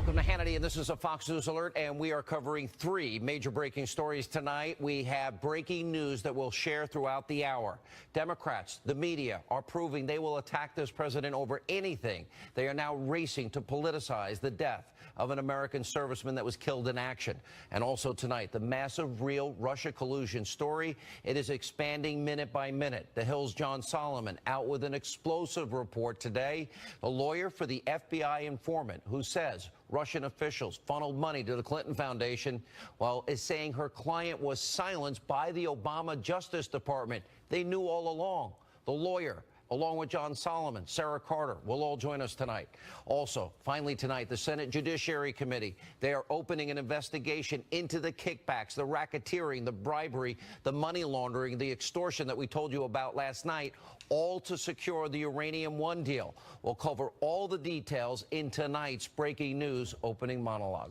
Welcome to Hannity, and this is a Fox News Alert, and we are covering three major breaking stories tonight. We have breaking news that we'll share throughout the hour. Democrats, the media, are proving they will attack this president over anything. They are now racing to politicize the death of an American serviceman that was killed in action. And also tonight, the massive Real Russia collusion story. It is expanding minute by minute. The Hill's John Solomon out with an explosive report today. The lawyer for the FBI informant who says Russian officials funneled money to the Clinton Foundation, while is saying her client was silenced by the Obama Justice Department. They knew all along. The lawyer, along with John Solomon, Sarah Carter, will all join us tonight. Also, finally tonight, the Senate Judiciary Committee, they are opening an investigation into the kickbacks, the racketeering, the bribery, the money laundering, the extortion that we told you about last night, all to secure the Uranium One deal. We'll cover all the details in tonight's breaking news opening monologue.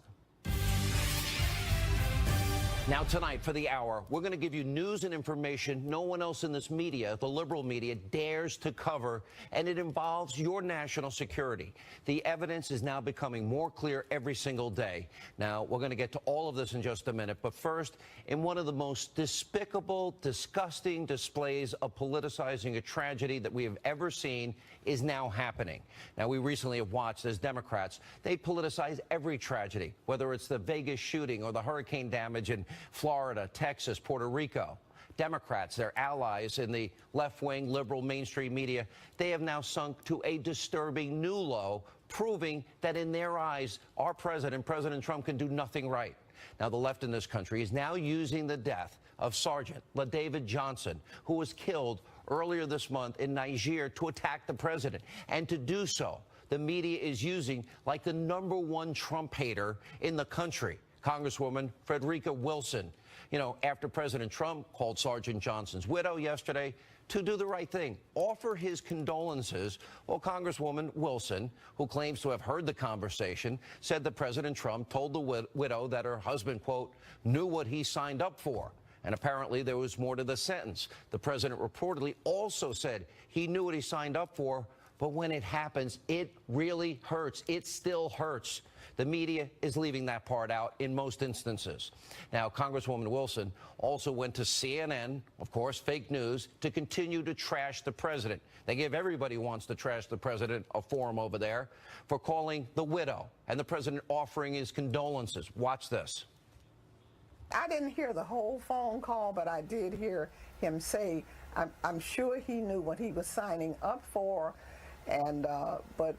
Now tonight for the hour, we're going to give you news and information no one else in this media, the liberal media, dares to cover, and it involves your national security. The evidence is now becoming more clear every single day. Now, we're going to get to all of this in just a minute, but first, in one of the most despicable, disgusting displays of politicizing a tragedy that we have ever seen is now happening. Now, we recently have watched as Democrats, they politicize every tragedy, whether it's the Vegas shooting or the hurricane damage in Florida, Texas, Puerto Rico. Democrats, their allies in the left-wing liberal mainstream media, they have now sunk to a disturbing new low, proving that in their eyes, our president, President Trump, can do nothing right. Now, the left in this country is now using the death of Sergeant LaDavid Johnson, who was killed earlier this month in Niger, to attack the president. And to do so, the media is using like the #1 Trump hater in the country, Congresswoman Frederica Wilson. You know, after President Trump called Sergeant Johnson's widow yesterday to do the right thing, offer his condolences, well, Congresswoman Wilson, who claims to have heard the conversation, said that President Trump told the widow that her husband, quote, knew what he signed up for. And apparently there was more to the sentence. The president reportedly also said he knew what he signed up for, but when it happens, it really hurts. It still hurts. The media is leaving that part out in most instances. Now, Congresswoman Wilson also went to CNN, of course, fake news, to continue to trash the president. They give everybody who wants to trash the president a forum over there for calling the widow and the president offering his condolences. Watch this. I didn't hear the whole phone call, but I did hear him say, I'm sure he knew what he was signing up for, and but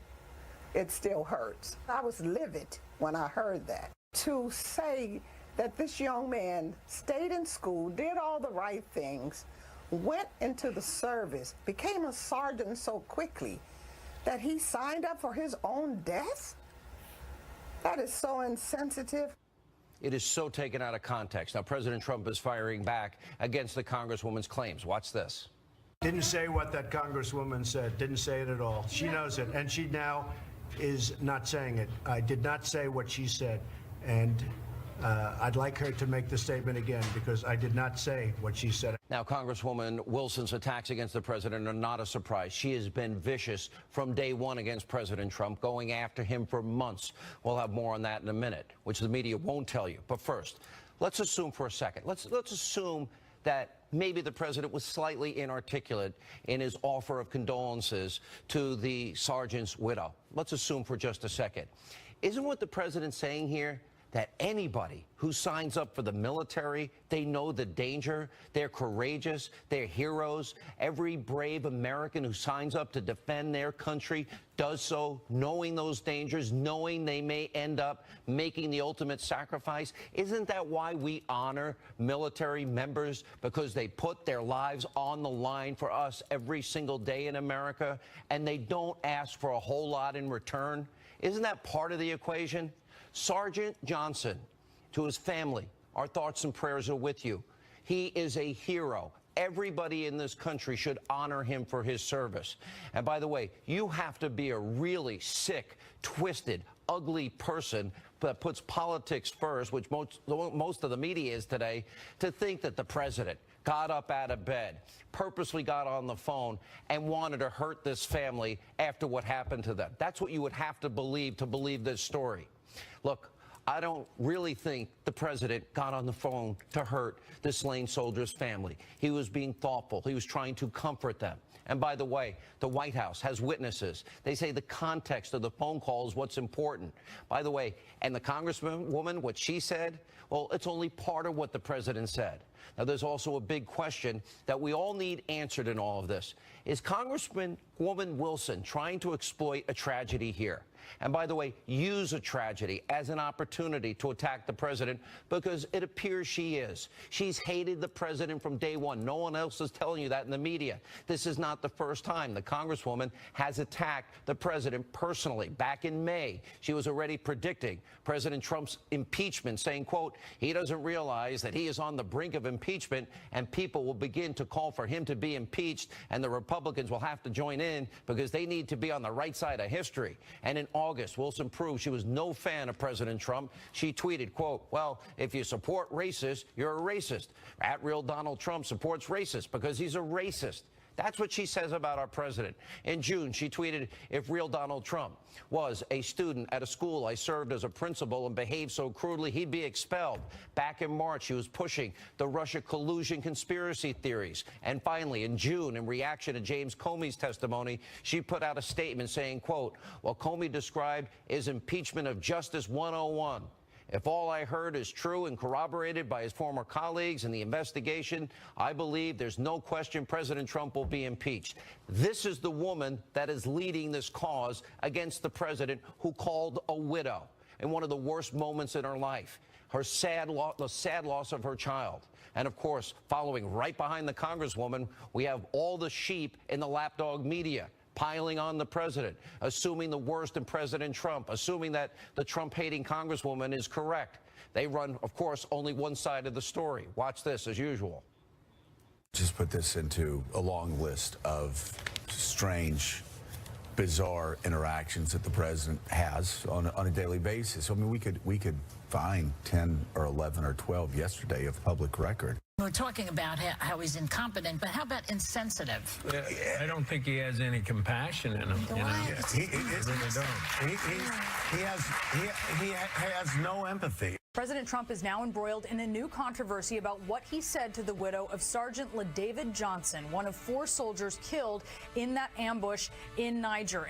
it still hurts. I was livid when I heard that. To say that this young man stayed in school, did all the right things, went into the service, became a sergeant so quickly that he signed up for his own death? That is so insensitive. It is so taken out of context. Now, President Trump is firing back against the Congresswoman's claims. Watch this. Didn't say what that Congresswoman said. Didn't say it at all. She knows it, and she now is not saying it. I did not say what she said, and I'd like her to make the statement again, because I did not say what she said. Now, Congresswoman Wilson's attacks against the president are not a surprise. She has been vicious from day one against President Trump, going after him for months. We'll have more on that in a minute, which the media won't tell you. But first, let's assume for a second. Let's assume that maybe the president was slightly inarticulate in his offer of condolences to the sergeant's widow. Let's assume for just a second. Isn't what the president's saying here that anybody who signs up for the military, they know the danger, they're courageous, they're heroes. Every brave American who signs up to defend their country does so knowing those dangers, knowing they may end up making the ultimate sacrifice. Isn't that why we honor military members? Because they put their lives on the line for us every single day in America, and they don't ask for a whole lot in return? Isn't that part of the equation? Sergeant Johnson, to his family, our thoughts and prayers are with you. He is a hero. Everybody in this country should honor him for his service. And by the way, you have to be a really sick, twisted, ugly person that puts politics first, which most of the media is today, to think that the president got up out of bed, purposely got on the phone, and wanted to hurt this family after what happened to them. That's what you would have to believe this story. Look, I don't really think the president got on the phone to hurt the slain soldiers' family. He was being thoughtful. He was trying to comfort them. And by the way, the White House has witnesses. They say the context of the phone call is what's important. By the way, and the congresswoman, what she said, well, it's only part of what the president said. Now, there's also a big question that we all need answered in all of this. Is Congresswoman Wilson trying to exploit a tragedy here? And by the way, use a tragedy as an opportunity to attack the president, because it appears she is. She's hated the president from day one. No one else is telling you that in the media. This is not the first time the Congresswoman has attacked the president personally. Back in May, she was already predicting President Trump's impeachment, saying, quote, he doesn't realize that he is on the brink of impeachment and people will begin to call for him to be impeached, and the Republicans will have to join in because they need to be on the right side of history. And in August, Wilson proved she was no fan of President Trump. She tweeted, quote, well, if you support racists, you're a racist. At Real Donald Trump supports racists because he's a racist. That's what she says about our president. In June, she tweeted, if Real Donald Trump was a student at a school I served as a principal and behaved so crudely, he'd be expelled. Back in March, she was pushing the Russia collusion conspiracy theories. And finally, in June, in reaction to James Comey's testimony, she put out a statement saying, quote, what Comey described is impeachment of Justice 101. If all I heard is true and corroborated by his former colleagues in the investigation, I believe there's no question President Trump will be impeached. This is the woman that is leading this cause against the president, who called a widow in one of the worst moments in her life, the sad loss of her child. And of course, following right behind the Congresswoman, we have all the sheep in the lapdog media piling on the president, assuming the worst in President Trump, assuming that the Trump-hating Congresswoman is correct. They run, of course, only one side of the story. Watch this, as usual. Just put this into a long list of strange, bizarre interactions that the president has on a daily basis. I mean, we could find 10 or 11 or 12 yesterday of public record. We're talking about how he's incompetent, but how about insensitive? I don't think he has any compassion in him. You know? He really don't. He has no empathy. President Trump is now embroiled in a new controversy about what he said to the widow of Sergeant LaDavid Johnson, one of 4 soldiers killed in that ambush in Niger.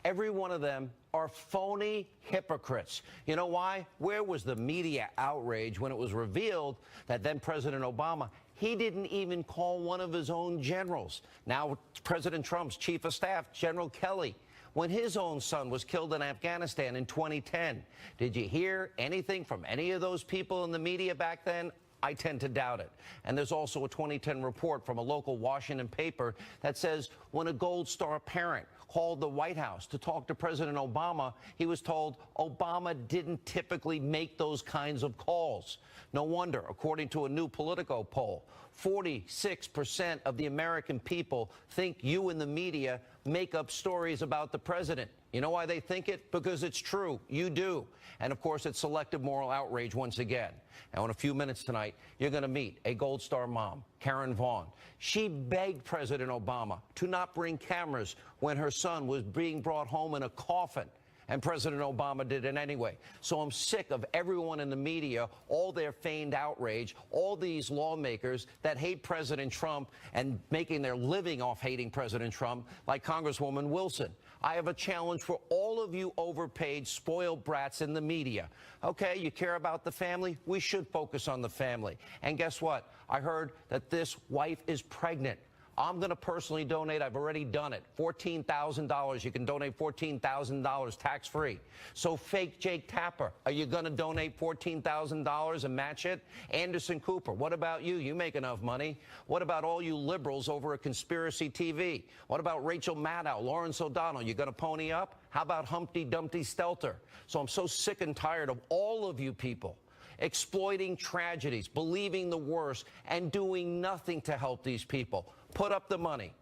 Every one of them are phony hypocrites. You know why? Where was the media outrage when it was revealed that then President Obama, he didn't even call one of his own generals, now President Trump's chief of staff, General Kelly, when his own son was killed in Afghanistan in 2010. Did you hear anything from any of those people in the media back then? I tend to doubt it. And there's also a 2010 report from a local Washington paper that says when a Gold Star parent called the White House to talk to President Obama, he was told Obama didn't typically make those kinds of calls. No wonder, according to a new Politico poll, 46% of the American people think you in the media make up stories about the president. You know why they think it? Because it's true. You do. And of course, it's selective moral outrage once again. Now, in a few minutes tonight, you're going to meet a Gold Star mom, Karen Vaughn. She begged President Obama to not bring cameras when her son was being brought home in a coffin. And President Obama did it anyway. So I'm sick of everyone in the media, all their feigned outrage, all these lawmakers that hate President Trump and making their living off hating President Trump, like Congresswoman Wilson. I have a challenge for all of you overpaid, spoiled brats in the media. Okay, you care about the family? We should focus on the family. And guess what? I heard that this wife is pregnant. I'm going to personally donate. I've already done it. $14,000. You can donate $14,000 tax-free. So fake Jake Tapper, are you going to donate $14,000 and match it? Anderson Cooper, what about you? You make enough money. What about all you liberals over at Conspiracy TV? What about Rachel Maddow, Lawrence O'Donnell? You going to pony up? How about Humpty Dumpty Stelter? So I'm so sick and tired of all of you people exploiting tragedies, believing the worst, and doing nothing to help these people. Put up the money.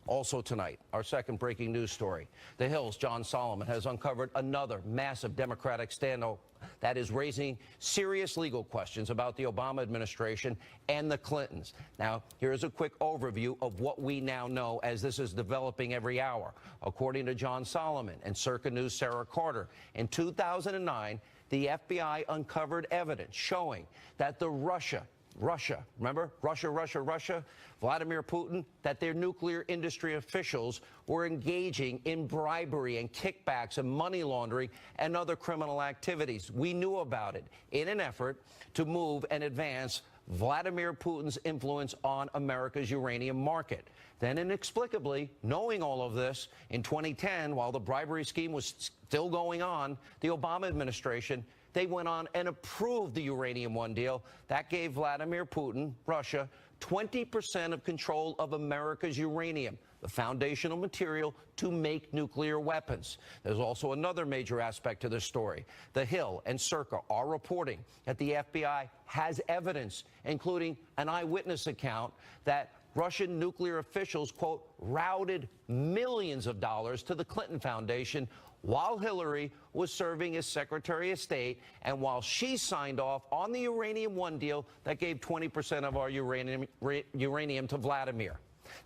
Also tonight, our second breaking news story. The Hill's John Solomon has uncovered another massive Democratic scandal that is raising serious legal questions about the Obama administration and the Clintons. Now, here's a quick overview of what we now know as this is developing every hour. According to John Solomon and Circa News' Sarah Carter, in 2009, the FBI uncovered evidence showing that the Russia, remember? Russia, Vladimir Putin, that their nuclear industry officials were engaging in bribery and kickbacks and money laundering and other criminal activities. We knew about it in an effort to move and advance Vladimir Putin's influence on America's uranium market. Then inexplicably, knowing all of this, in 2010, while the bribery scheme was still going on, the Obama administration, they went on and approved the Uranium One deal. That gave Vladimir Putin, Russia, 20% of control of America's uranium, the foundational material to make nuclear weapons. There's also another major aspect to this story. The Hill and Circa are reporting that the FBI has evidence, including an eyewitness account, that Russian nuclear officials, quote, routed millions of dollars to the Clinton Foundation while Hillary was serving as Secretary of State and while she signed off on the Uranium One deal that gave 20% of our uranium to Vladimir.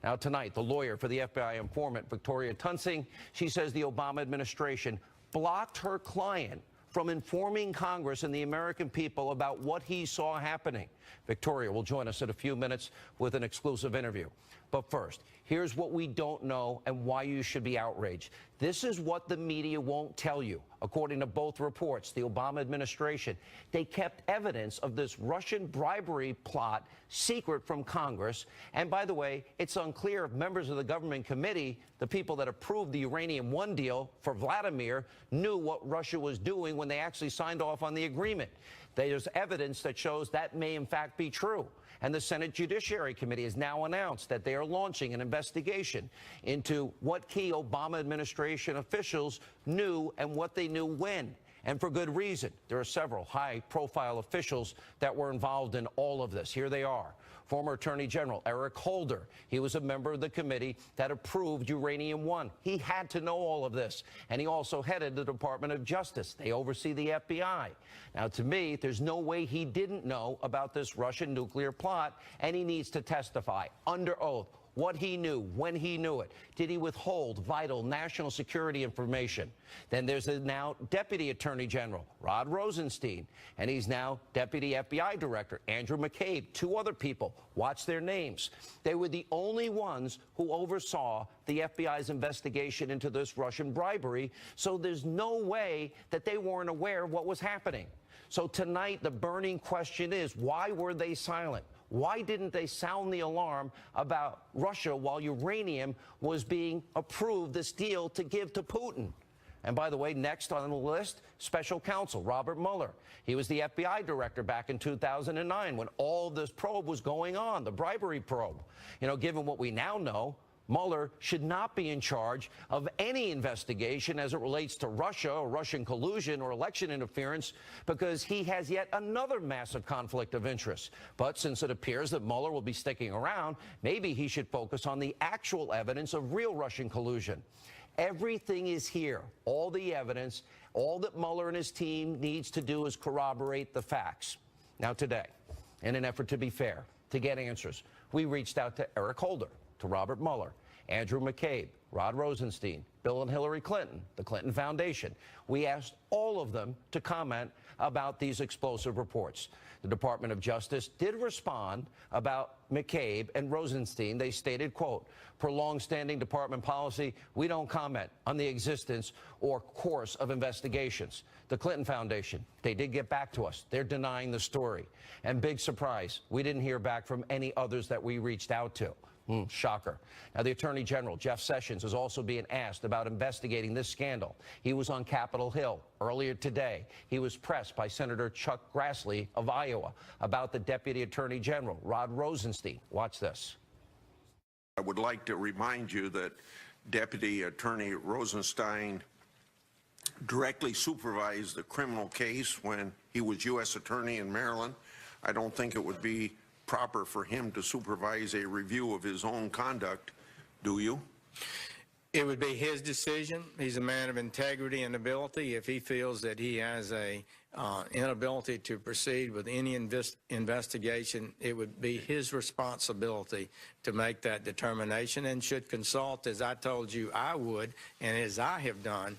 Now, tonight, the lawyer for the FBI informant, Victoria Tunsing, she says the Obama administration blocked her client from informing Congress and the American people about what he saw happening. Victoria will join us in a few minutes with an exclusive interview. But first, here's what we don't know and why you should be outraged. This is what the media won't tell you. According to both reports, the Obama administration, they kept evidence of this Russian bribery plot secret from Congress. And by the way, it's unclear if members of the government committee, the people that approved the Uranium One deal for Vladimir, knew what Russia was doing when they actually signed off on the agreement. There's evidence that shows that may in fact be true. And the Senate Judiciary Committee has now announced that they are launching an investigation into what key Obama administration officials knew and what they knew when. And for good reason. There are several high-profile officials that were involved in all of this. Here they are. Former Attorney General Eric Holder. He was a member of the committee that approved Uranium One. He had to know all of this. And he also headed the Department of Justice. They oversee the FBI. Now, to me, there's no way he didn't know about this Russian nuclear plot, and he needs to testify under oath what he knew, when he knew it. Did he withhold vital national security information? Then there's a now Deputy Attorney General, Rod Rosenstein, and he's now Deputy FBI Director, Andrew McCabe. Two other people, watch their names. They were the only ones who oversaw the FBI's investigation into this Russian bribery, so there's no way that they weren't aware of what was happening. So tonight, the burning question is, why were they silent? Why didn't they sound the alarm about Russia while uranium was being approved, this deal to give to Putin? And by the way, next on the list, Special Counsel Robert Mueller. He was the FBI director back in 2009 when all this probe was going on, the bribery probe. You know, given what we now know, Mueller should not be in charge of any investigation as it relates to Russia or Russian collusion or election interference because he has yet another massive conflict of interest. But since it appears that Mueller will be sticking around, maybe he should focus on the actual evidence of real Russian collusion. Everything is here, all the evidence. All that Mueller and his team needs to do is corroborate the facts. Now today, in an effort to be fair, to get answers, we reached out to Eric Holder, to Robert Mueller, Andrew McCabe, Rod Rosenstein, Bill and Hillary Clinton, the Clinton Foundation. We asked all of them to comment about these explosive reports. The Department of Justice did respond about McCabe and Rosenstein. They stated, quote, per long-standing department policy, we don't comment on the existence or course of investigations. The Clinton Foundation, they did get back to us. They're denying the story. And big surprise, we didn't hear back from any others that we reached out to. Shocker. Now, the Attorney General, Jeff Sessions, is also being asked about investigating this scandal. He was on Capitol Hill earlier today. He was pressed by Senator Chuck Grassley of Iowa about the Deputy Attorney General, Rod Rosenstein. Watch this. I would like to remind you that Deputy Attorney Rosenstein directly supervised the criminal case when he was U.S. Attorney in Maryland. I don't think it would be proper for him to supervise a review of his own conduct, do you? It would be his decision. He's a man of integrity and ability. If he feels that he has a inability to proceed with any investigation, it would be his responsibility to make that determination and should consult, as I told you I would, and as I have done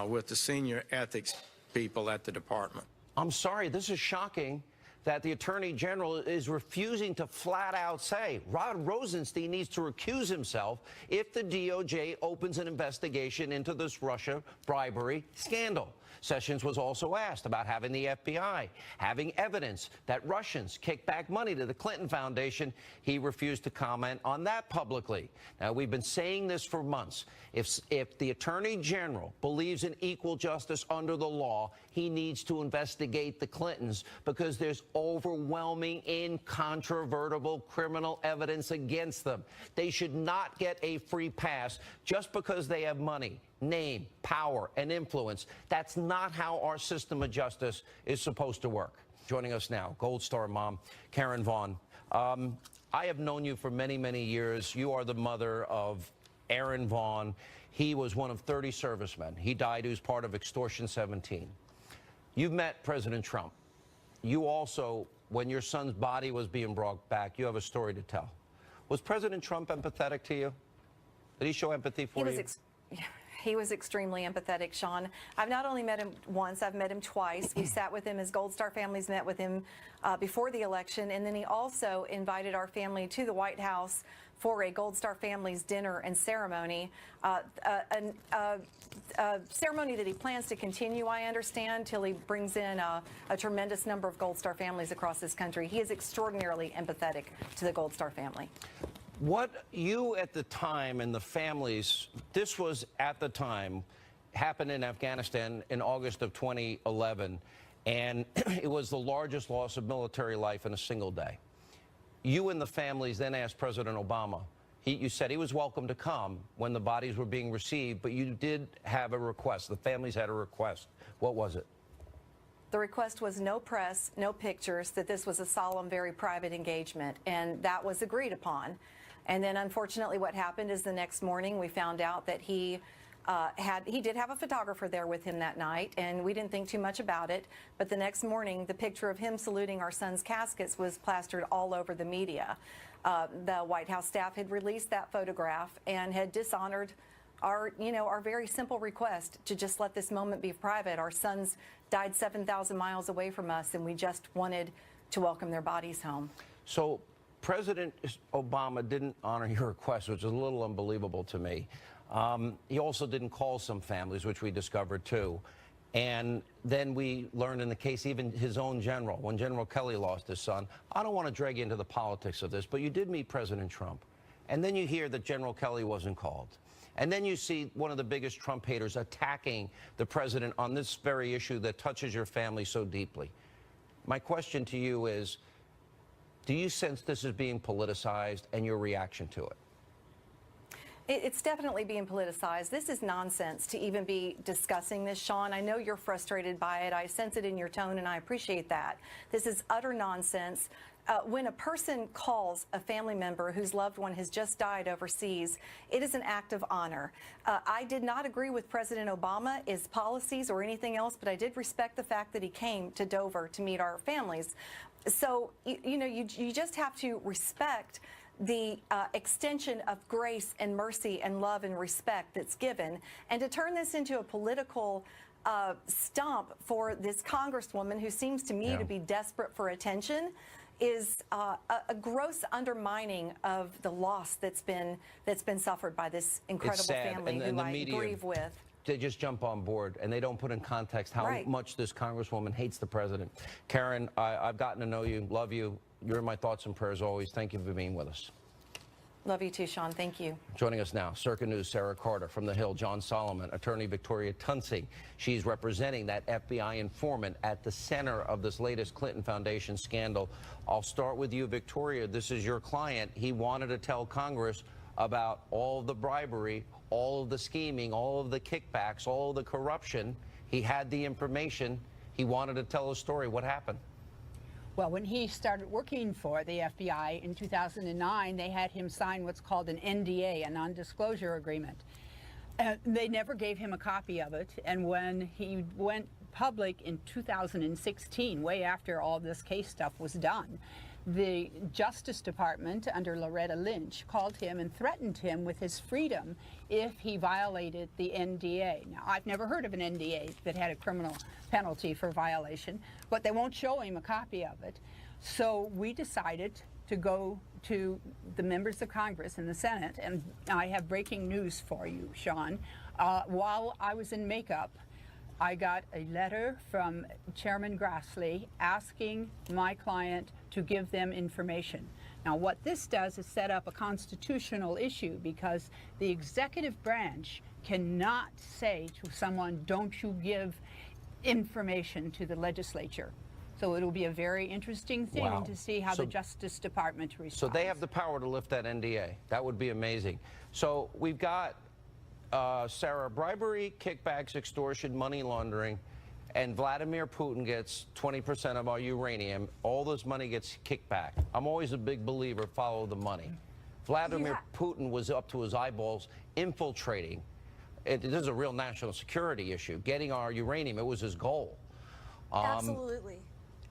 with the senior ethics people at the department. I'm sorry, this is shocking that the Attorney General is refusing to flat out say Rod Rosenstein needs to recuse himself if the DOJ opens an investigation into this Russia bribery scandal. Sessions was also asked about having the FBI having evidence that Russians kicked back money to the Clinton Foundation. He refused to comment on that publicly. Now, we've been saying this for months. If the Attorney General believes in equal justice under the law, he needs to investigate the Clintons because there's overwhelming, incontrovertible criminal evidence against them. They should not get a free pass just because they have money, name, power, and influence. That's not how our system of justice is supposed to work. Joining us now, Gold Star mom, Karen Vaughn. I have known you for many, many years. You are the mother of Aaron Vaughn. He was one of 30 servicemen. He died. He was part of Extortion 17. You've met President Trump. You also, when your son's body was being brought back, you have a story to tell. Was President Trump empathetic to you? Did he show empathy for you? He was extremely empathetic, Sean. I've not only met him once, I've met him twice. We sat with him as Gold Star families met with him before the election, and then he also invited our family to the White House for a Gold Star families dinner and ceremony, a ceremony that he plans to continue, I understand, till he brings in a tremendous number of Gold Star families across this country. He is extraordinarily empathetic to the Gold Star family. What you at the time and the families, this was at the time, happened in Afghanistan in August of 2011, and it was the largest loss of military life in a single day. You and the families then asked President Obama. You said he was welcome to come when the bodies were being received, but you did have a request. The families had a request. What was it? The request was no press, no pictures, that this was a solemn, very private engagement, and that was agreed upon. And then, unfortunately, what happened is the next morning we found out that he did have a photographer there with him that night, and we didn't think too much about it. But the next morning, the picture of him saluting our son's caskets was plastered all over the media. The White House staff had released that photograph and had dishonored our very simple request to just let this moment be private. Our sons died 7,000 miles away from us, and we just wanted to welcome their bodies home. So President Obama didn't honor your request, which is a little unbelievable to me. He also didn't call some families, which we discovered too. And then we learned in the case, even his own general, when General Kelly lost his son, I don't want to drag you into the politics of this, but you did meet President Trump. And then you hear that General Kelly wasn't called. And then you see one of the biggest Trump haters attacking the president on this very issue that touches your family so deeply. My question to you is, do you sense this is being politicized, and your reaction to it? It's definitely being politicized. This is nonsense to even be discussing this, Sean. I know you're frustrated by it. I sense it in your tone, and I appreciate that. This is utter nonsense. When a person calls a family member whose loved one has just died overseas, it is an act of honor. I did not agree with President Obama, his policies, or anything else, but I did respect the fact that he came to Dover to meet our families. So, you just have to respect the extension of grace and mercy and love and respect that's given. And to turn this into a political stump for this congresswoman who seems to me to be desperate for attention is a gross undermining of the loss that's been suffered by this incredible family who I grieve with. They just jump on board, and they don't put in context how much this congresswoman hates the president. Karen, I've gotten to know you, love you. You're in my thoughts and prayers always. Thank you for being with us. Love you too, Sean. Thank you. Joining us now, Circa News' Sarah Carter. From the Hill, John Solomon, attorney Victoria Tunsey. She's representing that FBI informant at the center of this latest Clinton Foundation scandal. I'll start with you, Victoria. This is your client. He wanted to tell Congress about all of the bribery, all of the scheming, all of the kickbacks, all of the corruption. He had the information. He wanted to tell a story. What happened? Well, when he started working for the FBI in 2009, they had him sign what's called an NDA, a non-disclosure agreement. They never gave him a copy of it. And when he went public in 2016, way after all this case stuff was done, the Justice Department under Loretta Lynch called him and threatened him with his freedom if he violated the NDA. Now, I've never heard of an NDA that had a criminal penalty for violation, but they won't show him a copy of it. So we decided to go to the members of Congress and the Senate, and I have breaking news for you, Sean. While I was in makeup, I got a letter from Chairman Grassley asking my client to give them information. Now, what this does is set up a constitutional issue, because the executive branch cannot say to someone, don't you give information to the legislature. So it'll be a very interesting thing to see how the Justice Department responds. So they have the power to lift that NDA. That would be amazing. So we've got, Sarah, bribery, kickbacks, extortion, money laundering, and Vladimir Putin gets 20% of our uranium. All this money gets kicked back. I'm always a big believer, follow the money. Vladimir Putin was up to his eyeballs infiltrating. This is a real national security issue. Getting our uranium, it was his goal. Absolutely.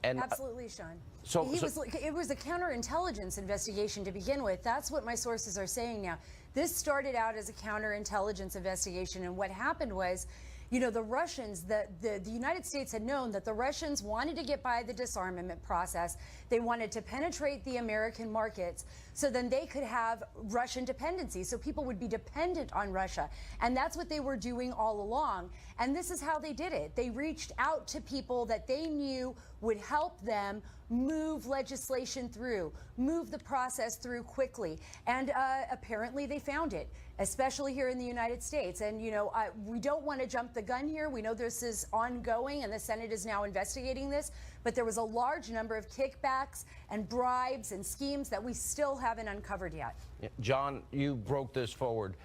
Absolutely, Sean. It was a counterintelligence investigation to begin with. That's what my sources are saying now. This started out as a counterintelligence investigation, and what happened was, you know, the Russians, the United States had known that the Russians wanted to get by the disarmament process. They wanted to penetrate the American markets so then they could have Russian dependency, so people would be dependent on Russia. And that's what they were doing all along. And this is how they did it. They reached out to people that they knew would help them move legislation through, move the process through quickly. And apparently they found it, especially here in the United States. And, you know, we don't want to jump the gun here. We know this is ongoing and the Senate is now investigating this, but there was a large number of kickbacks and bribes and schemes that we still haven't uncovered yet. John, you broke this forward.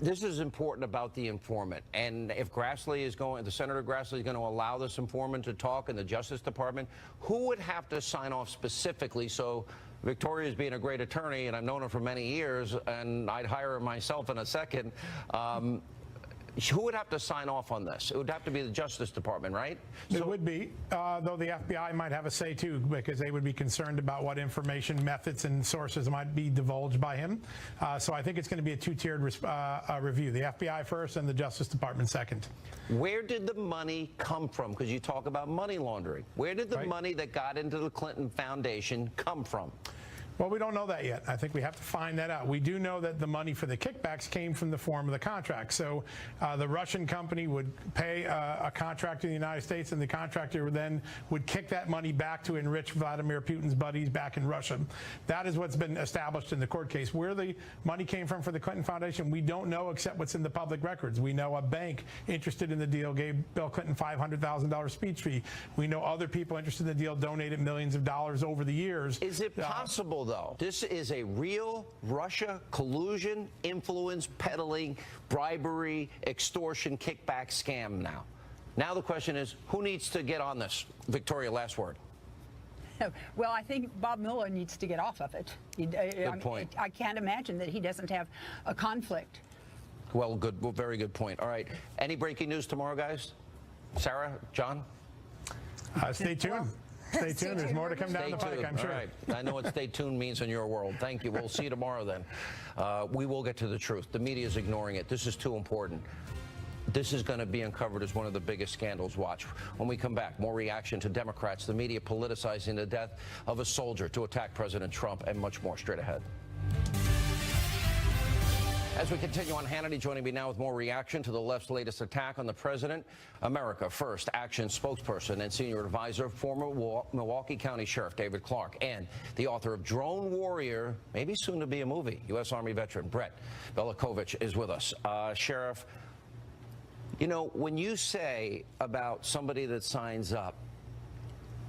This is important about the informant, and if Grassley is going, the Senator Grassley is going to allow this informant to talk in the Justice Department, who would have to sign off specifically? So Victoria is being a great attorney, and I've known her for many years, and I'd hire her myself in a second. Who would have to sign off on this? It would have to be the Justice Department, right? It would be, though the FBI might have a say too, because they would be concerned about what information, methods, and sources might be divulged by him. So I think it's going to be a two-tiered review. The FBI first and the Justice Department second. Where did the money come from? Because you talk about money laundering. Where did the money that got into the Clinton Foundation come from? Well, we don't know that yet. I think we have to find that out. We do know that the money for the kickbacks came from the form of the contract. So the Russian company would pay a contractor in the United States, and the contractor then would kick that money back to enrich Vladimir Putin's buddies back in Russia. That is what's been established in the court case. Where the money came from for the Clinton Foundation, we don't know, except what's in the public records. We know a bank interested in the deal gave Bill Clinton $500,000 speech fee. We know other people interested in the deal donated millions of dollars over the years. Is it possible, though? This is a real Russia collusion, influence, peddling, bribery, extortion, kickback scam now. Now the question is, who needs to get on this? Victoria, last word. Well, I think Bob Mueller needs to get off of it. Good point. I can't imagine that he doesn't have a conflict. Well, good. Well, very good point. All right. Any breaking news tomorrow, guys? Sarah, John? Stay tuned. Stay tuned. There's more to come down the pike, I'm sure. All right. I know what stay tuned means in your world. Thank you. We'll see you tomorrow then. We will get to the truth. The media is ignoring it. This is too important. This is going to be uncovered as one of the biggest scandals. Watch. When we come back, more reaction to Democrats, the media politicizing the death of a soldier to attack President Trump, and much more straight ahead. As we continue on Hannity, joining me now with more reaction to the left's latest attack on the president, America First Action spokesperson and senior advisor, former Milwaukee County Sheriff David Clark, and the author of Drone Warrior, maybe soon to be a movie, U.S. Army veteran Brett Belikovich is with us. Sheriff, you know, when you say about somebody that signs up,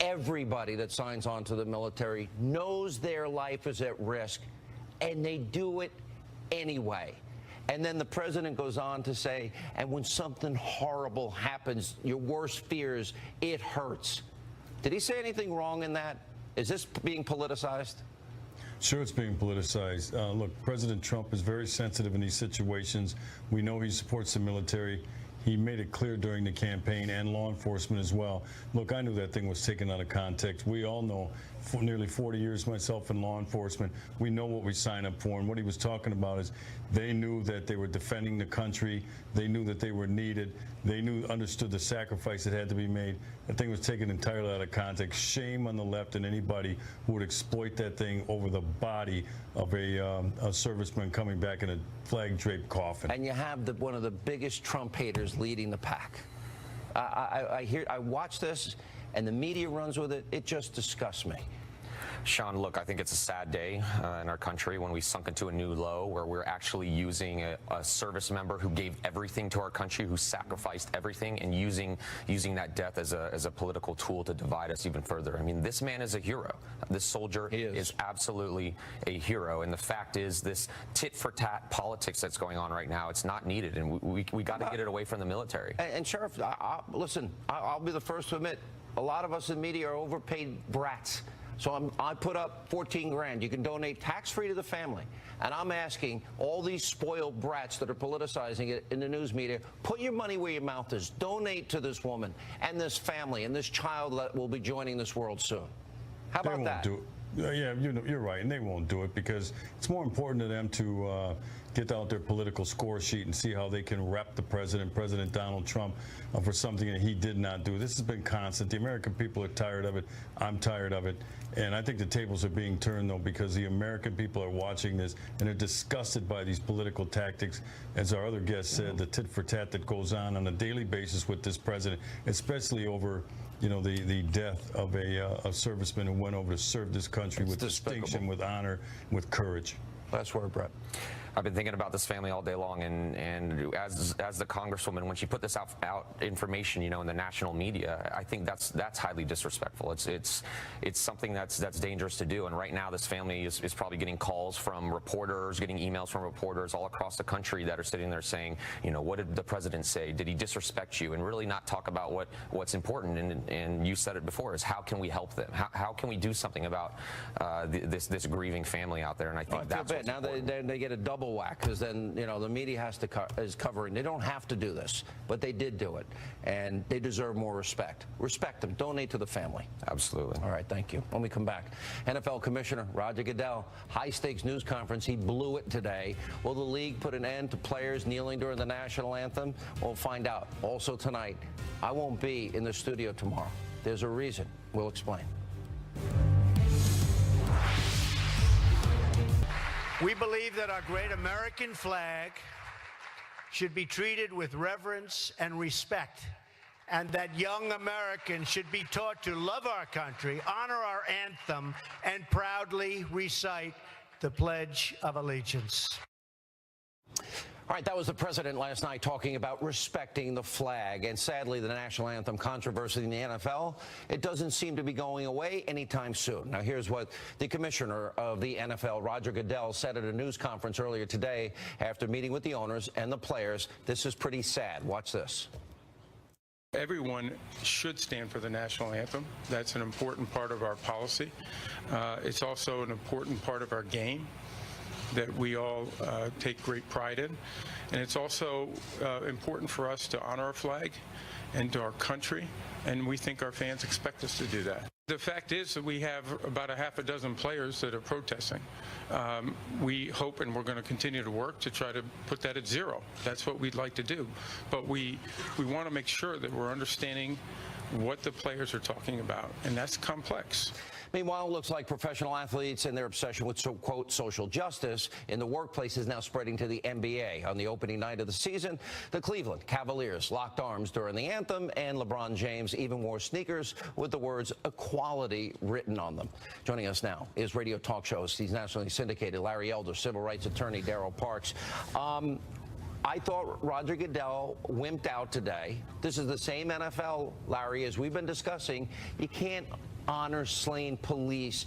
everybody that signs on to the military knows their life is at risk, and they do it anyway. And then the president goes on to say, and when something horrible happens, your worst fears, it hurts. Did he say anything wrong in that? Is this being politicized? Sure, it's being politicized. Look, President Trump is very sensitive in these situations. We know he supports the military. He made it clear during the campaign, and law enforcement as well. Look, I knew that thing was taken out of context. We all know for nearly 40 years myself in law enforcement. We know what we sign up for, and what he was talking about is they knew that they were defending the country. They knew that they were needed. They understood the sacrifice that had to be made. That thing was taken entirely out of context. Shame on the left and anybody who would exploit that thing over the body of a serviceman coming back in a flag-draped coffin. And you have one of the biggest Trump haters leading the pack. I watch this, and the media runs with it. It just disgusts me. Sean, look, I think it's a sad day in our country when we sunk into a new low where we're actually using a service member who gave everything to our country, who sacrificed everything, and using that death as a political tool to divide us even further. I mean, this man is a hero. This soldier is absolutely a hero. And the fact is, this tit-for-tat politics that's going on right now, it's not needed, and we got to get it away from the military. And Sheriff, listen, I'll be the first to admit, a lot of us in media are overpaid brats. So I put up 14 grand. You can donate tax-free to the family. And I'm asking all these spoiled brats that are politicizing it in the news media, put your money where your mouth is. Donate to this woman and this family and this child that will be joining this world soon. How about that? They won't do it. Yeah, you're right, and they won't do it because it's more important to them to get out their political score sheet and see how they can rep the President Donald Trump, for something that he did not do. This has been constant. The American people are tired of it. I'm tired of it. And I think the tables are being turned, though, because the American people are watching this and are disgusted by these political tactics. As our other guest said, the tit-for-tat that goes on a daily basis with this president, especially over the death of a serviceman who went over to serve this country with distinction, with honor, with courage. Last word, Brett. I've been thinking about this family all day long, and as the Congresswoman, when she put this out information, in the national media, I think that's highly disrespectful. It's something that's dangerous to do. And right now, this family is probably getting calls from reporters, getting emails from reporters all across the country that are sitting there saying, what did the president say? Did he disrespect you? And really not talk about what's important. And you said it before, is how can we help them? How can we do something about this grieving family out there? And I think that's what's now they get a double whack, because then the media is covering. They don't have to do this, but they did do it, and they deserve more respect. Respect them. Donate to the family. Absolutely. All right, thank you. When we come back, NFL Commissioner Roger Goodell, high-stakes news conference. He blew it today. Will the league put an end to players kneeling during the national anthem? We'll find out. Also tonight, I won't be in the studio tomorrow. There's a reason. We'll explain. We believe that our great American flag should be treated with reverence and respect, and that young Americans should be taught to love our country, honor our anthem, and proudly recite the Pledge of Allegiance. All right, that was the president last night talking about respecting the flag. And sadly, the national anthem controversy in the NFL, it doesn't seem to be going away anytime soon. Now, here's what the commissioner of the NFL, Roger Goodell, said at a news conference earlier today after meeting with the owners and the players. This is pretty sad. Watch this. Everyone should stand for the national anthem. That's an important part of our policy. It's also an important part of our game that we all take great pride in. And it's also important for us to honor our flag and to our country, and we think our fans expect us to do that. The fact is that we have about a half a dozen players that are protesting. We hope, and we're going to continue to work to try to put that at zero. That's what we'd like to do. But we want to make sure that we're understanding what the players are talking about, and that's complex. Meanwhile, it looks like professional athletes and their obsession with, quote, social justice in the workplace is now spreading to the NBA. On the opening night of the season, the Cleveland Cavaliers locked arms during the anthem, and LeBron James even wore sneakers with the words equality written on them. Joining us now is radio talk show host, he's nationally syndicated, Larry Elder, civil rights attorney Darryl Parks. I thought Roger Goodell wimped out today. This is the same NFL, Larry, as we've been discussing. You can't honor slain police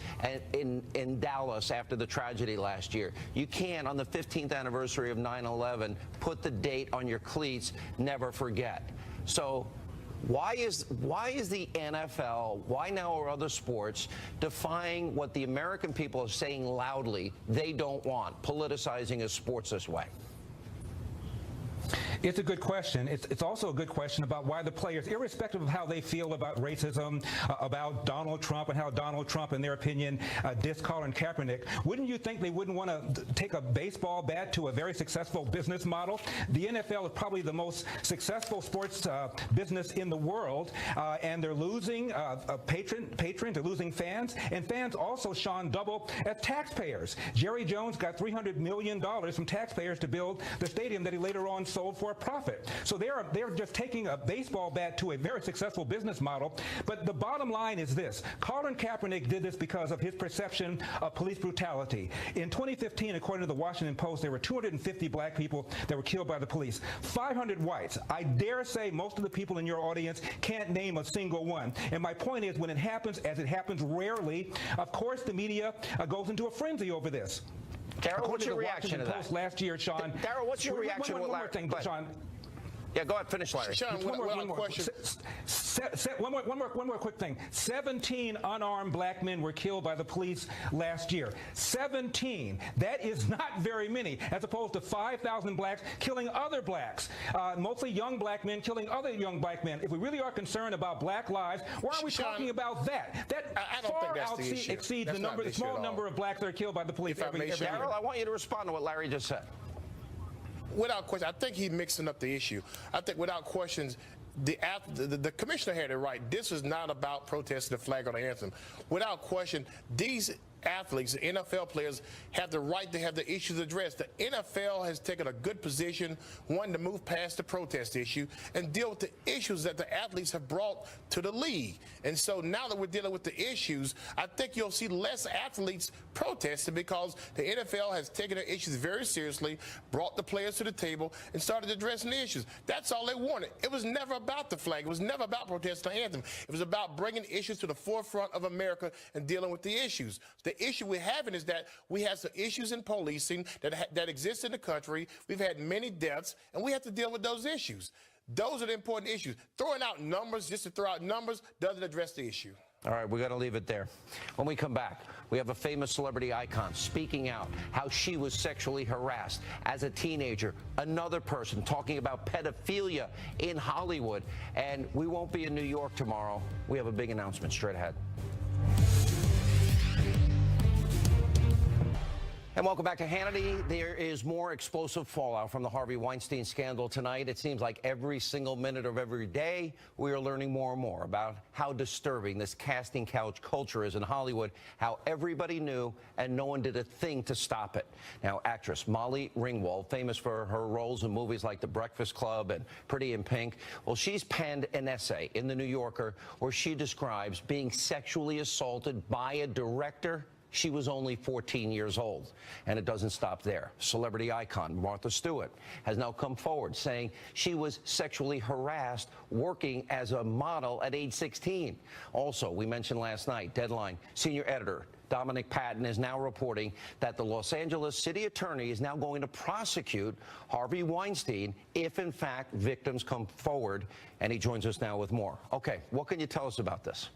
in Dallas after the tragedy last year. You can't, on the 15th anniversary of 9/11, put the date on your cleats, never forget. So why is the NFL, why now are other sports defying what the American people are saying loudly they don't want, politicizing as sports this way? It's a good question. It's also a good question about why the players, irrespective of how they feel about racism, about Donald Trump and how Donald Trump, in their opinion, dissed Colin Kaepernick, wouldn't you think they wouldn't want to take a baseball bat to a very successful business model? The NFL is probably the most successful sports business in the world, and they're losing patrons, they're losing fans, and fans also, Sean, double as taxpayers. Jerry Jones got $300 million from taxpayers to build the stadium that he later on sold for a profit. So they're just taking a baseball bat to a very successful business model. But the bottom line is this: Colin Kaepernick did this because of his perception of police brutality. In 2015, according to the Washington Post, there were 250 black people that were killed by the police, 500 whites. I dare say most of the people in your audience can't name a single one. And my point is, when it happens, as it happens rarely, of course the media goes into a frenzy over this. Darryl, what's your reaction to that? Last year, Sean. Darryl, what's your reaction to what Larry? One more thing, Sean. Yeah, go ahead, finish, Larry. Sean, one more question. One more quick thing. 17 unarmed black men were killed by the police last year. 17. That is not very many, as opposed to 5,000 blacks killing other blacks, mostly young black men killing other young black men. If we really are concerned about black lives, why aren't we talking about that? That far exceeds the small number of blacks that are killed by the police every year. Darryl, I want you to respond to what Larry just said. Without question, I think he's mixing up the issue. I think without questions, the commissioner had it right. This is not about protesting the flag or the anthem. Without question, these athletes, the NFL players, have the right to have the issues addressed. The NFL has taken a good position, one, to move past the protest issue and deal with the issues that the athletes have brought to the league. And so now that we're dealing with the issues, I think you'll see less athletes protesting because the NFL has taken the issues very seriously, brought the players to the table, and started addressing the issues. That's all they wanted. It was never about the flag. It was never about protesting the anthem. It was about bringing issues to the forefront of America and dealing with the issues. The issue we're having is that we have some issues in policing that exist in the country. We've had many deaths, and we have to deal with those issues. Those are the important issues. Throwing out numbers just to throw out numbers doesn't address the issue. All right, we got to leave it there. When we come back, we have a famous celebrity icon speaking out how she was sexually harassed as a teenager. Another person talking about pedophilia in Hollywood. And we won't be in New York tomorrow. We have a big announcement straight ahead. And welcome back to Hannity. There is more explosive fallout from the Harvey Weinstein scandal tonight. It seems like every single minute of every day, we are learning more and more about how disturbing this casting couch culture is in Hollywood, how everybody knew and no one did a thing to stop it. Now, actress Molly Ringwald, famous for her roles in movies like The Breakfast Club and Pretty in Pink, well, she's penned an essay in The New Yorker where she describes being sexually assaulted by a director. She was only 14 years old. And it doesn't stop there. Celebrity icon Martha Stewart has now come forward saying she was sexually harassed working as a model at age 16. Also, we mentioned last night, Deadline senior editor Dominic Patton is now reporting that the Los Angeles city attorney is now going to prosecute Harvey Weinstein if, in fact, victims come forward. And he joins us now with more. Okay, what can you tell us about this?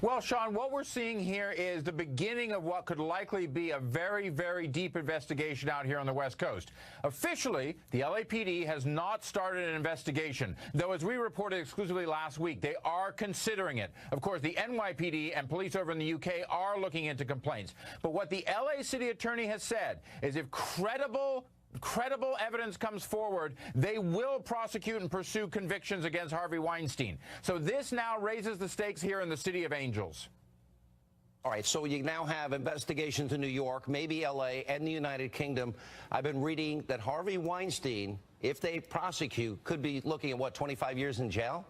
Well, Sean, what we're seeing here is the beginning of what could likely be a very, very deep investigation out here on the West Coast. Officially, the LAPD has not started an investigation, though as we reported exclusively last week, they are considering it. Of course, the NYPD and police over in the UK are looking into complaints. But what the LA city attorney has said is if credible evidence comes forward, they will prosecute and pursue convictions against Harvey Weinstein. So this now raises the stakes here in the City of Angels. All right, so you now have investigations in New York, maybe L.A., and the United Kingdom. I've been reading that Harvey Weinstein, if they prosecute, could be looking at, what, 25 years in jail?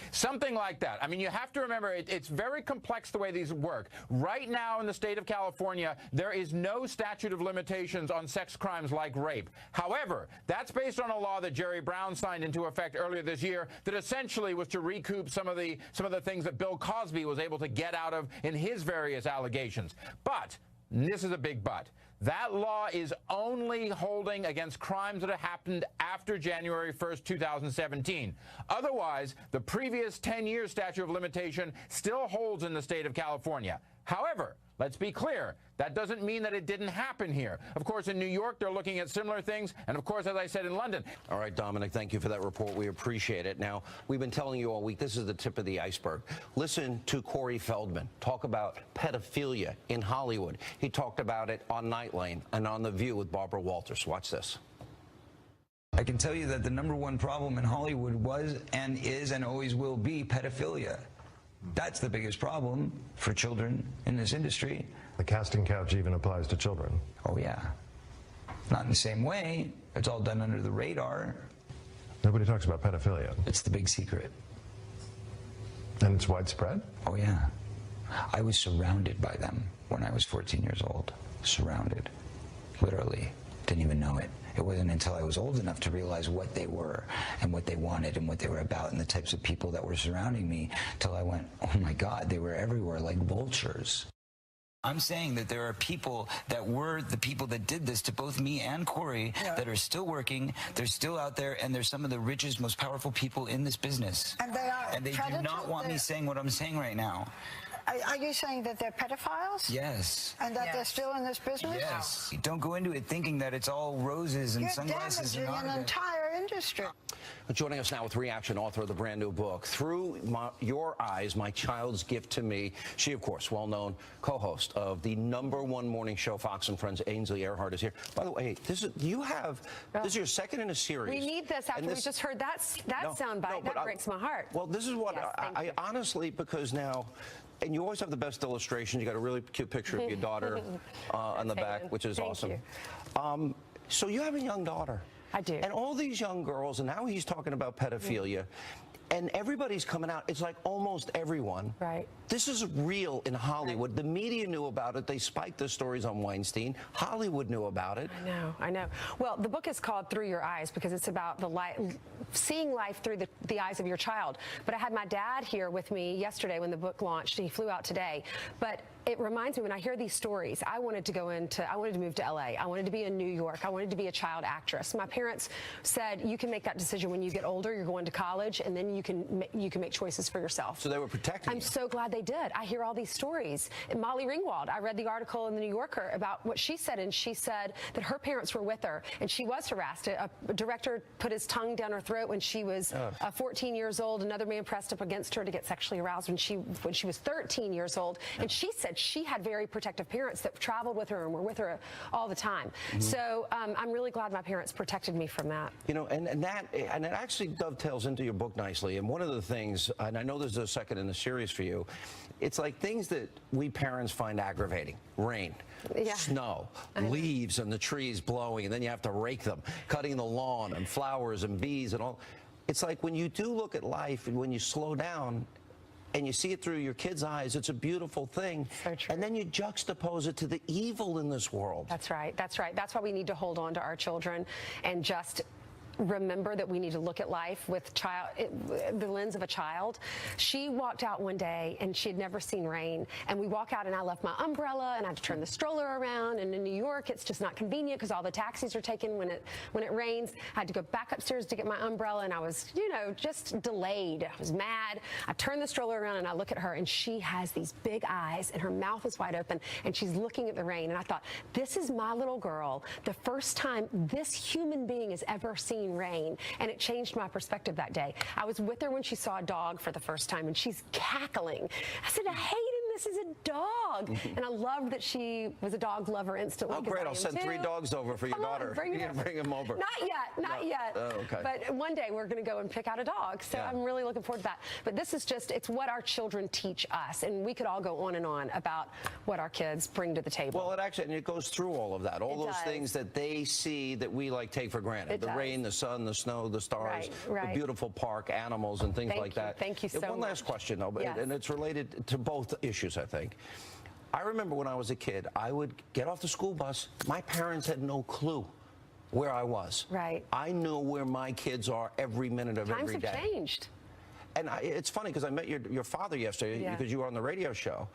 Something like that. I mean, you have to remember, it's very complex the way these work. Right now in the state of California, there is no statute of limitations on sex crimes like rape. However, that's based on a law that Jerry Brown signed into effect earlier this year that essentially was to recoup some of the things that Bill Cosby was able to get out of in his various allegations. But, and this is a big but, that law is only holding against crimes that have happened after January 1st, 2017. Otherwise, the previous 10-year statute of limitation still holds in the state of California. However, let's be clear, that doesn't mean that it didn't happen here. Of course, in New York, they're looking at similar things, and of course, as I said, in London. All right, Dominic, thank you for that report. We appreciate it. Now, we've been telling you all week, this is the tip of the iceberg. Listen to Corey Feldman talk about pedophilia in Hollywood. He talked about it on Nightline and on The View with Barbara Walters. Watch this. I can tell you that the #1 problem in Hollywood was and is and always will be pedophilia. That's the biggest problem for children in this industry. The casting couch even applies to children. Oh, yeah. Not in the same way. It's all done under the radar. Nobody talks about pedophilia. It's the big secret. And it's widespread? Oh, yeah. I was surrounded by them when I was 14 years old. Surrounded. Literally. Didn't even know it. It wasn't until I was old enough to realize what they were and what they wanted and what they were about and the types of people that were surrounding me till I went, oh my God, they were everywhere like vultures. I'm saying that there are people that were the people that did this to both me and Corey that are still working, they're still out there, and they're some of the richest, most powerful people in this business. And they are and they do not want me saying what I'm saying right now. Are you saying that they're pedophiles? Yes. And that they're still in this business? Yes. You don't go into it thinking that it's all roses and sunglasses. You're damaging an entire industry. Joining us now with reaction, author of the brand new book, Through Your Eyes, My Child's Gift to Me. She, of course, well-known co-host of the #1 morning show, Fox and Friends. Ainsley Earhardt is here. By the way, this is your second in a series. We need this after we just heard that soundbite. That breaks my heart. Well, this is what I honestly, because now, and you always have the best illustrations. You got a really cute picture of your daughter on the back, which is awesome. So you have a young daughter. I do. And all these young girls, and now he's talking about pedophilia, and everybody's coming out. It's like almost everyone. Right. This is real in Hollywood. Right. The media knew about it. They spiked the stories on Weinstein. Hollywood knew about it. I know. Well, the book is called Through Your Eyes because it's about seeing life through the eyes of your child. But I had my dad here with me yesterday when the book launched. He flew out today. But it reminds me, when I hear these stories, I wanted to move to LA. I wanted to be in New York. I wanted to be a child actress. My parents said, you can make that decision when you get older. You're going to college, and then you can make choices for yourself. So they were protecting you. I'm so glad they did. I hear all these stories. And Molly Ringwald, I read the article in the New Yorker about what she said, and she said that her parents were with her, and she was harassed. A director put his tongue down her throat when she was 14 years old. Another man pressed up against her to get sexually aroused when she was 13 years old. And she said she had very protective parents that traveled with her and were with her all the time. So I'm really glad my parents protected me from that. You know, and it actually dovetails into your book nicely. And one of the things, and I know there's a second in the series for you, it's like things that we parents find aggravating. Rain, snow, leaves and the trees blowing, and then you have to rake them, cutting the lawn and flowers and bees and all. It's like when you do look at life and when you slow down and you see it through your kids' eyes, it's a beautiful thing. So true. And then you juxtapose it to the evil in this world. That's right. That's right. That's why we need to hold on to our children and just remember that we need to look at life with the lens of a child. She walked out one day and she had never seen rain, and we walk out and I left my umbrella and I had to turn the stroller around, and in New York it's just not convenient because all the taxis are taken when it rains. I had to go back upstairs to get my umbrella, and I was, just delayed. I was mad. I turned the stroller around and I look at her, and she has these big eyes and her mouth is wide open and she's looking at the rain, and I thought, this is my little girl, the first time this human being has ever seen rain, and it changed my perspective that day. I was with her when she saw a dog for the first time, and she's cackling. I said, I hate him. This is a dog. And I loved that she was a dog lover instantly. Oh, great. I'll send 3 dogs over for your daughter. Bring them over. Not yet. Oh, okay. But one day we're going to go and pick out a dog. So I'm really looking forward to that. But this is it's what our children teach us. And we could all go on and on about what our kids bring to the table. Well, it goes through all of that. All those things that they see that we take for granted. The rain, the sun, the snow, the stars, the beautiful park, animals, and things like that. Thank you so much. One last question, though, and it's related to both issues, I think. I remember when I was a kid, I would get off the school bus. My parents had no clue where I was. Right. I knew where my kids are every minute of every day. Times have changed. And it's funny because I met your father yesterday because you were on the radio show.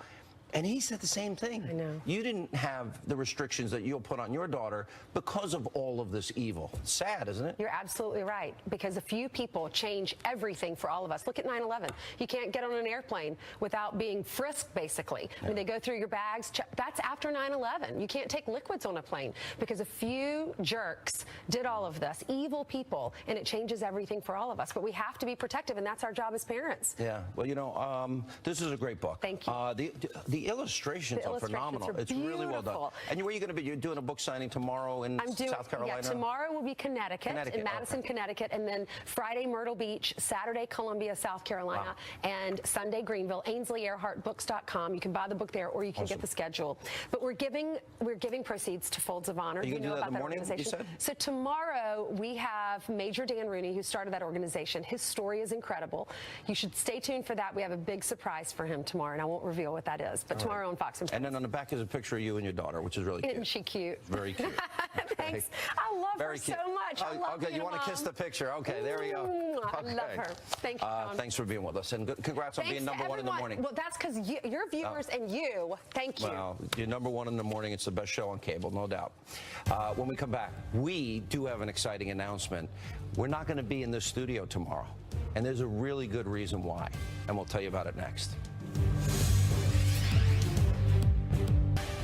And he said the same thing. I know. You didn't have the restrictions that you'll put on your daughter because of all of this evil. Sad, isn't it? You're absolutely right, because a few people change everything for all of us. Look at 9/11. You can't get on an airplane without being frisked, basically. I mean, they go through your bags. That's after 9/11. You can't take liquids on a plane because a few jerks did all of this, evil people, and it changes everything for all of us. But we have to be protective, and that's our job as parents. Yeah. Well, you know, this is a great book. Thank you. The illustrations are phenomenal. It's really well done. And where are you going to be? You're doing a book signing tomorrow in South Carolina? Yeah, tomorrow will be Connecticut, in Madison, Connecticut, and then Friday, Myrtle Beach, Saturday, Columbia, South Carolina, and Sunday, Greenville. AinsleyEarhartBooks.com. You can buy the book there, or you can get the schedule. But we're giving proceeds to Folds of Honor. Are you going to do that in the morning, you said? So tomorrow, we have Major Dan Rooney, who started that organization. His story is incredible. You should stay tuned for that. We have a big surprise for him tomorrow, and I won't reveal what that is. But tomorrow on Fox and Friends. And then on the back is a picture of you and your daughter, which is really cute. Isn't she cute? Very cute. Thanks. I love her cute. so much. I love okay, you want to kiss the picture? Okay, there we go. I love her. Thank you, John. Thanks for being with us, and congrats on being number one in the morning. Well, that's because your viewers and you. Thank you. Well, you're number one in the morning. It's the best show on cable, no doubt. When we come back, we do have an exciting announcement. We're not going to be in this studio tomorrow, and there's a really good reason why, and we'll tell you about it next.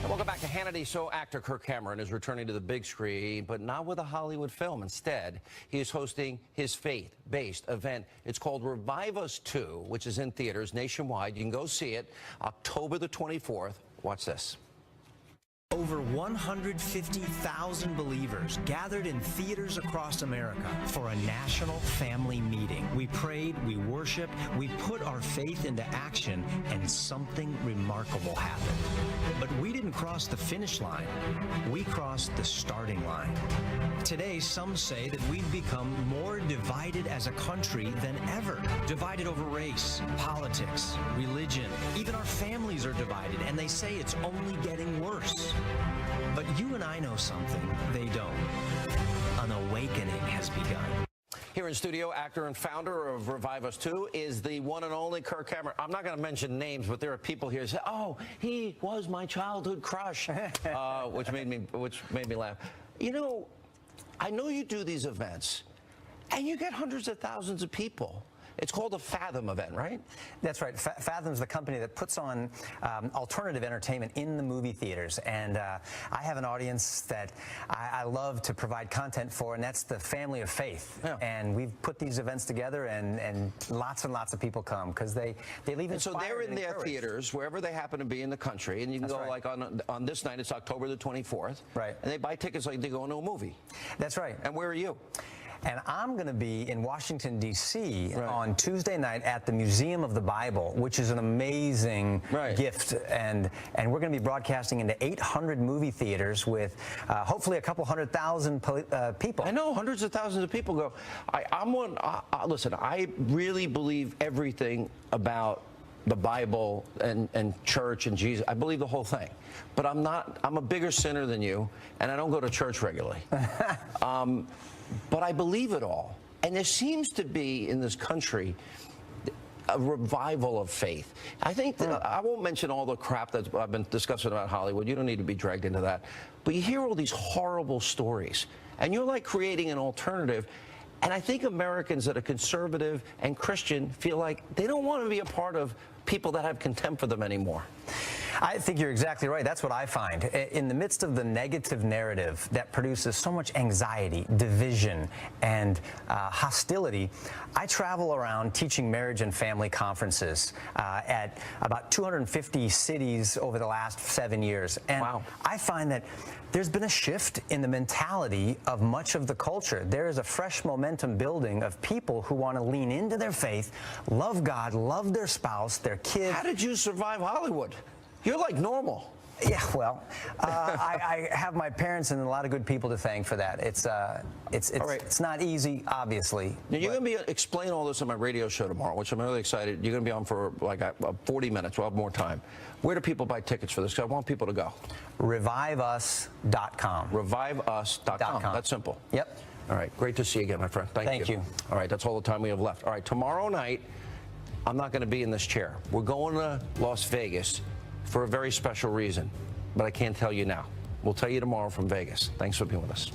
Welcome back to Hannity. So actor Kirk Cameron is returning to the big screen, but not with a Hollywood film. Instead, he is hosting his faith-based event. It's called Revive Us 2, which is in theaters nationwide. You can go see it October the 24th. Watch this. Over 150,000 believers gathered in theaters across America for a national family meeting. We prayed, we worshiped, we put our faith into action, and something remarkable happened. But we didn't cross the finish line. We crossed the starting line. Today, some say that we've become more divided as a country than ever. Divided over race, politics, religion. Even our families are divided, and they say it's only getting worse. But you and I know something they don't. An awakening has begun. Here in studio, actor and founder of Revive Us 2 is the one and only Kirk Cameron. I'm not going to mention names, but there are people here who say, "Oh, he was my childhood crush," which made me laugh. You know, I know you do these events, and you get hundreds of thousands of people. It's called a Fathom event, right? That's right. Fathom's the company that puts on alternative entertainment in the movie theaters. And I have an audience that I love to provide content for, and that's the family of faith. Yeah. And we've put these events together, and lots of people come because they leave inspired. And so they're in their theaters, wherever they happen to be in the country, and you can go like on this night, it's October the 24th. Right. And they buy tickets like they go into a movie. That's right. And where are you? And I'm going to be in Washington, D.C. on Tuesday night at the Museum of the Bible, which is an amazing gift. And we're going to be broadcasting into 800 movie theaters with hopefully a couple 100,000 people. I know hundreds of thousands of people go. Listen, I really believe everything about the Bible and church and Jesus. I believe the whole thing. But I'm a bigger sinner than you, and I don't go to church regularly. But I believe it all. And there seems to be in this country a revival of faith. I think that I won't mention all the crap that I've been discussing about Hollywood. You don't need to be dragged into that. But you hear all these horrible stories, and you're like creating an alternative. And I think Americans that are conservative and Christian feel like they don't want to be a part of people that have contempt for them anymore. I think you're exactly right. That's what I find. In the midst of the negative narrative that produces so much anxiety, division, and hostility, I travel around teaching marriage and family conferences at about 250 cities over the last 7 years. And I find that there's been a shift in the mentality of much of the culture. There is a fresh momentum building of people who want to lean into their faith, love God, love their spouse, their kids. How did you survive Hollywood? You're like normal. Yeah, well, I have my parents and a lot of good people to thank for that. It's not easy, obviously. Now, you're going to be explain all this on my radio show tomorrow, which I'm really excited. You're going to be on for like 40 minutes. We'll have more time. Where do people buy tickets for this? Because I want people to go. ReviveUs.com. ReviveUs.com. That's simple. Yep. All right. Great to see you again, my friend. Thank you. All right. That's all the time we have left. All right. Tomorrow night, I'm not going to be in this chair. We're going to Las Vegas for a very special reason, but I can't tell you now. We'll tell you tomorrow from Vegas. Thanks for being with us.